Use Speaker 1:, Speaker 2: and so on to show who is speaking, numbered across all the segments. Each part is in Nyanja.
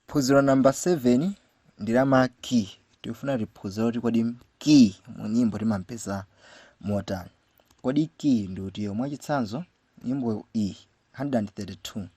Speaker 1: Phunziro number 7 ndilama key. Tifuna tiphunzire kuti kodi key mu nyimbo timampeza motani. Kodi key ndi mwachitsanzo nyimbo iyi 132.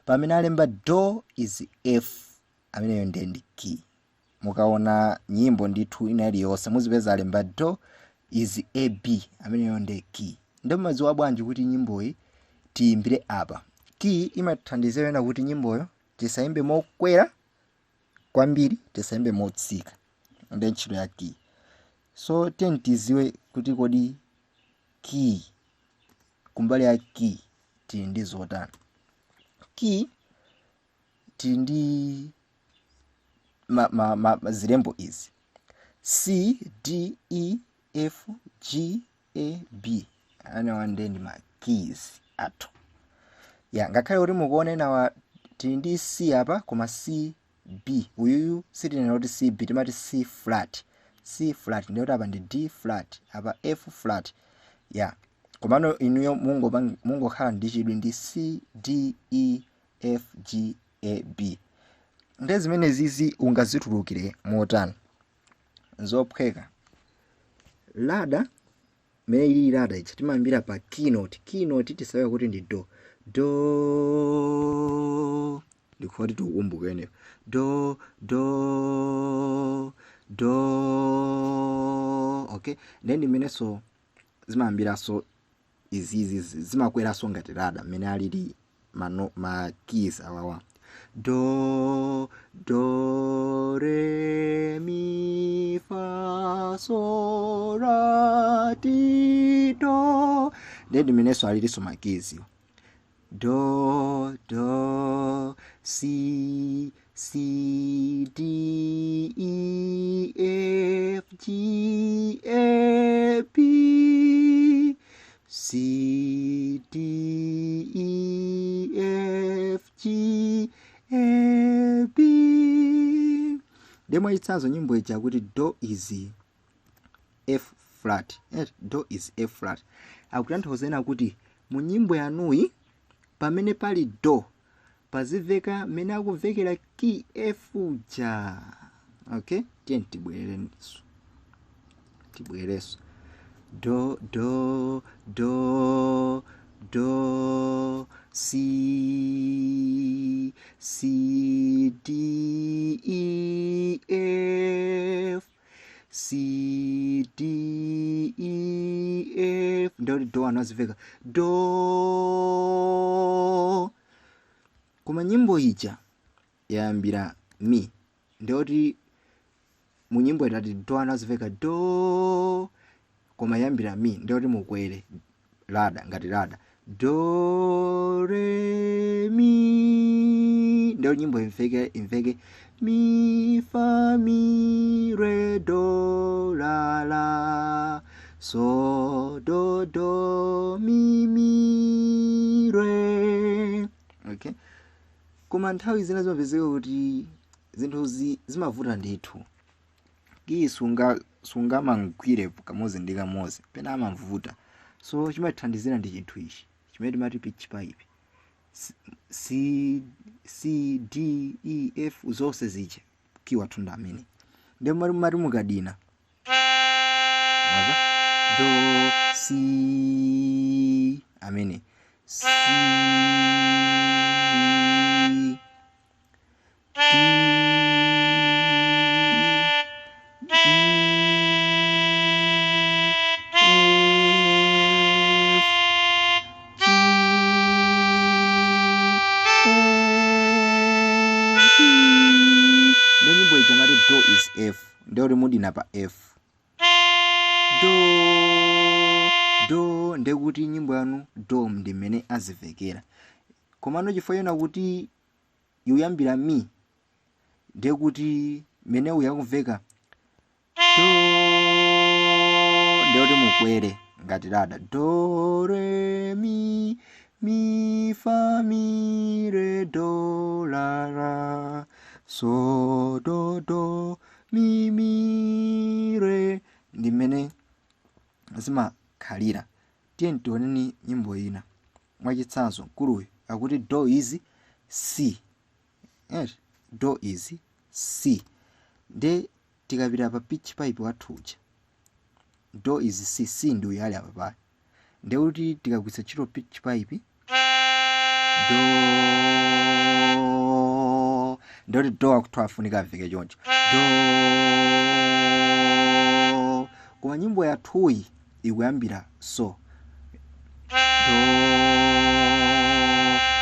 Speaker 1: Pamene alemba do is F ameneyo ndi key. Mukaona nyimbo ndithu ina iliyonse muzipeza alemba do is AB ameneyo ndi key. Ndo madziwa bwanji kuti nyimbo iyi tiyimbire apa. Key imathandizira kuti nyimboyo tisaimbe mokwera kwambiri tisaimbe motsika. Ndi ntchito ya key. So tiziwe kuti kodi key kumbali ya key ndi zotani. Key ndi zilembo izi C, D, E, F, G, A, B. Ana ndi ma keys athu. Ya ngakhale kuti mukuone nawa ndi C apa koma C, B. Uyuyu sitinena kuti C, B timati C flat. C flat ndiyo apa ndi D flat apa F flat. Ya komano inuyo mungokhala ndi chidwi ndi C, D, E, F, G, A, B. Ndi zimene zizi ungazitulukire motani. Zophweka. Lada mene ili lada ichi timayambira pa keynote. Keynote tisawe kuti ndi do. Do ndikuti tukumbuke ene. Do okay. Then mene so zimayambira so izi zimakwera so ngati lada mene alili ma keys awawa. Do re mi fa so la ti do. Then mene so alili so ma keys. Do C D E F G A B. C D E F G A B. Demo itsanzo nyimbo ija kuti do is F flat. Do is F flat. Akutanthauza kuti mu nyimbo yanuyi pamene pali do paziveka mene akuvekera key F ja. Okay? Tibwereso. Do C D E F C D E F do anaziveka do. Kuma nyimbo ija yayambira mi ndoti mu nyimbo itati do anaziveka do koma yambira mi ndoti mukwere lada ngati lada do re mi ndoti nyimbo imveke mi fa mi re do la la so do mi re. Okay? Koma nthawi zina zimapezeka kuti zinthu zimavuta ndithu. Key sungamangwire kamozi ndi kamozi pena amavuta. So chimathandizira ndi chinthu ichi chimene timati pitch pipe. C D E F zonse ziche key wathu ndi amene. Ndipo mari mukadina do C amene C do is F ndio rimudina pa F. Do ndekuti nyimbo yanu do ndi mene azivekera. Komano chifukwa kuti yuyambira mi ndekuti mene uyakuveka do ndoti mukwere ngati lada do re mi fa mi re do la la so do mi re ndi mene zimakhalira. Tioneni nyimbo ina mwachitsanzo kuluyi akuti do is C. Yes. do is C. Nde tikapita pa pitch pipe wathuja do is C, C ndi uyali apa pale. Nde kuti tikagwisa chiro pitch pipe do, nde kuti do akuthiwa afunika aveke choncho do. Koma nyimbo yathuyi ikuyambira so do,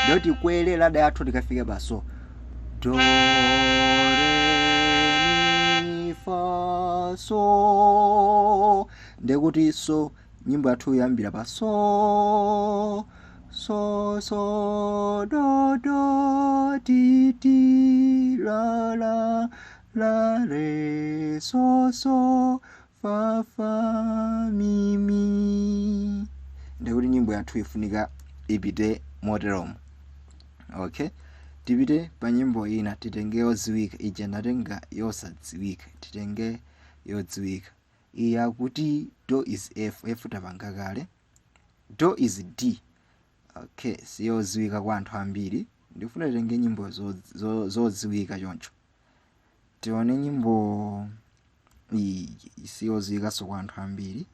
Speaker 1: nde kuti kwele lada yathu tikafike pa so do re mi fa so. Nde kuti so nyimbo yathu yambira pa so so so do do ti ti la la la re so so fa fa mi mi. Nde kuti nyimbo yathu ifunika ipite moteromo. Okay, tipite pa nyimbo ina titenge yodziwika. Ija ndatenga yosadziwika, titenge yodziwika. Iya kuti do is F, F tapanga kale. Do is D. Okay, siyodziwika kwa anthu ambiri. Ndifuna titenge nyimbo zodziwika choncho. Tione nyimbo iyi siyodziwika so kwa anthu ambiri.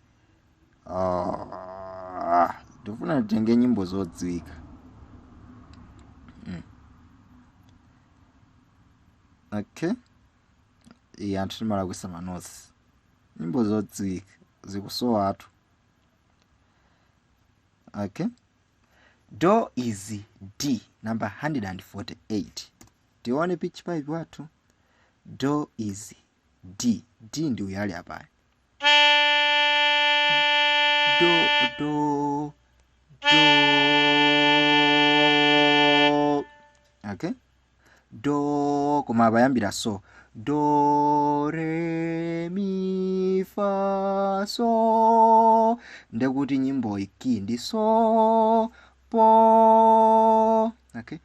Speaker 1: Ndifuna titenge nyimbo zodziwika. Okay, iya anthu timala kuisa manosi. Nyimbo zodziwika zikusowa athu. Okay, do is D, number 148. Tione pitch pipe wathu. Do is D, D ndi uyali apa. Do do do. Okay, do koma abayambira so do re mi fa so. Nde kuti nyimbo iki ndi so po. Okay,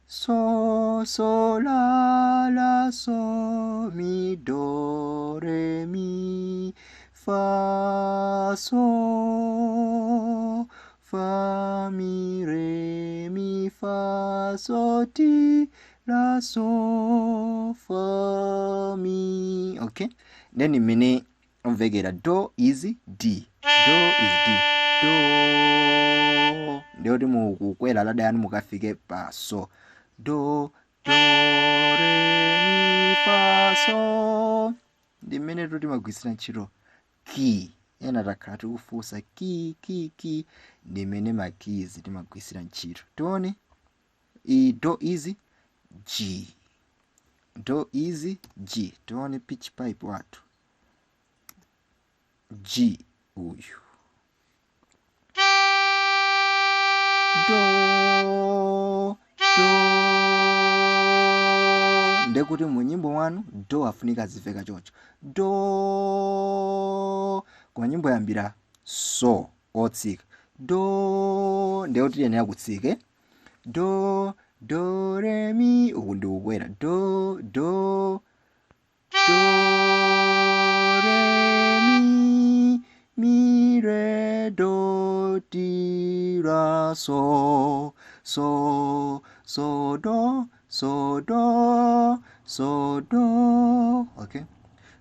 Speaker 1: so so la la so mi do re mi fa so fa mi re mi fa so ti la so fa mi. Okay, then imene omvekera do is D, do is D do. Nde kuti mukukwera lada yanu mukafike pa so do do re mi fa so. Ndi mmene tuti magwisira ntchito key. Ena takhala tikufunsa key. Ndi mmene ma keys timagwisira ntchito. Tione i do is G, do is G. Tione pitch pipe wathu G uyu do do. Nde kuti mu nyimbo wanu do afunika ziveka choncho do. Koma nyimbo yambira so otsika do. Nde kuti yenera kutsike do do re mi. Uku ndi kukwera do do do re mi mi re do ti la so so so do so do so do. Okay,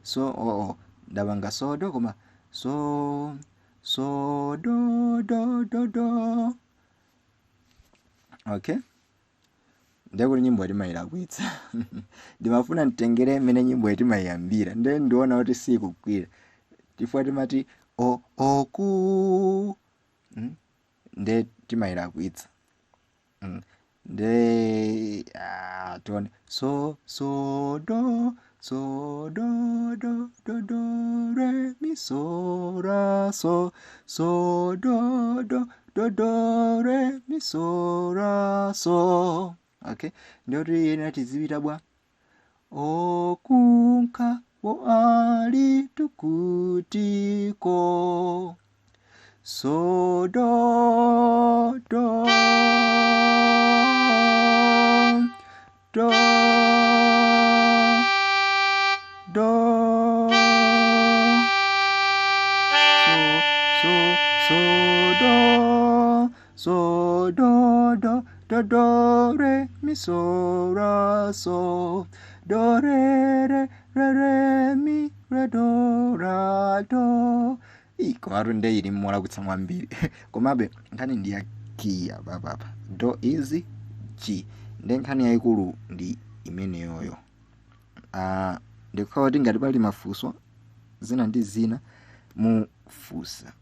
Speaker 1: so ndabanga so do koma so so do do do do. Okay, ndekuti nyimbo timayilakwitsa. Ndimafuna nditengere mmene nyimbo timayiyambira. Nde ndiona kuti sikugwira chifukwa timati oku. Nde timayilakwitsa. Nde tione so so do do do do re mi so ra so so do do re mi so ra so. Okay, ndio yena tizivita bwa okunka wo ali tukutiko so do do do do so do do do do re mi mi so ra so do re mi re do ra do. Komatu nde ili mmola kutsamwa mbiri komabe nkhani ndi ya ki apa do is G nde nkhani yayikulu ndi imeneyoyo. Ndikukhala kuti ngati pali mafunso zina ndi zina mufunsa.